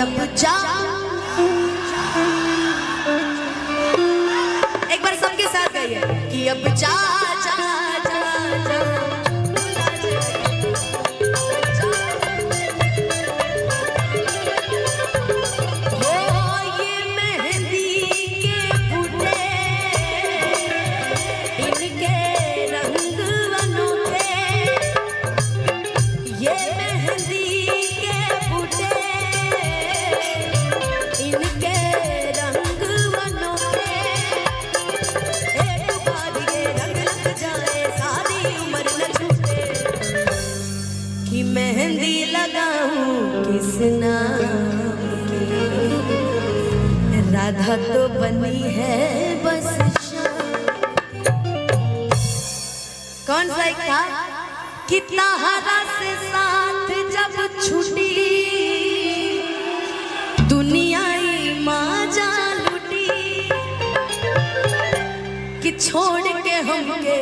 अब जा। एक बार सबके साथ गाइए कि अब जा जा जा जा। मेहंदी लगाऊं किस नाम की, राधा तो बनी है बस कौन सा एक था, कितना हरा से साथ जब छुटी, दुनिया माजा लुटी, कि छोड़ के हमके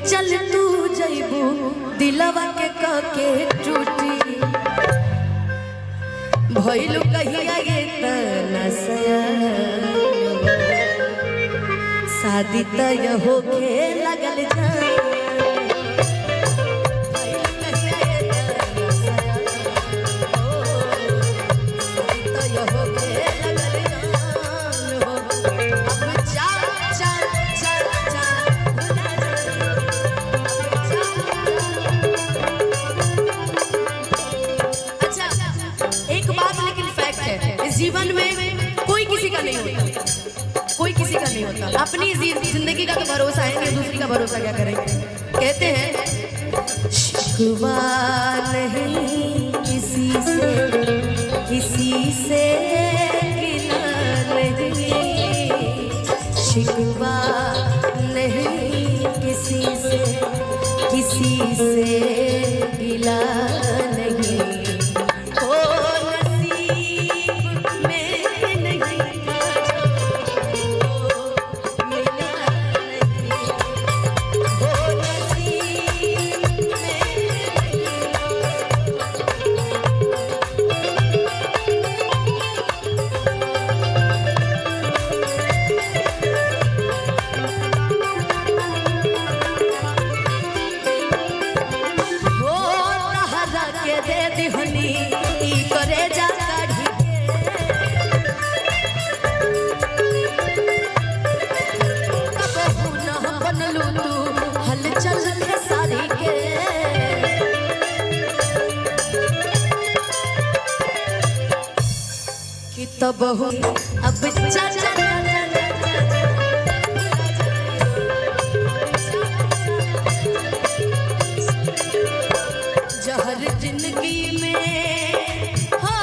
चल तू जइबू, दिलवा के कके टूटी, भइलू कहिया ये तना शादी तय होके लगल जाए, जीवन में कोई किसी का नहीं होता, कोई किसी का नहीं होता। अपनी जिंदगी का तो भरोसा है, दूसरी का भरोसा क्या करेंगे। कहते हैं शिकवा नहीं किसी से, किसी से गिला नहीं, शिकवा नहीं किसी से, किसी से गिला नहीं, तब अब जहर जिंदगी में हो,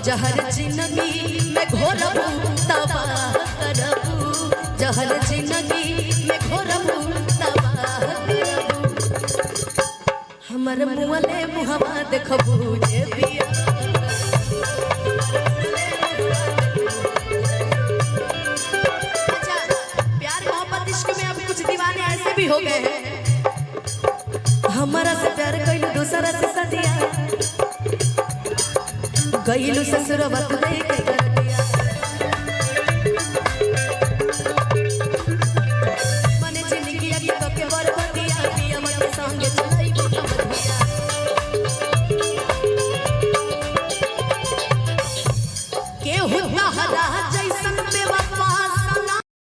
जहर जिंदगी में घोरबू तबाह करबू, जहर जिंदगी में घोरबू तबाह करबू, हमर मुँहले मुहवा देखबू जे बिया। भी हो गए हैं, हमारा से प्यार कइलू दूसरा से सदिया, गइलू ससुरवा तू दे के कर दिया, मने जिंदगी के के बरबदिया, पिया मन संग चलाई बदिया, के होता हरा जैसन बेवा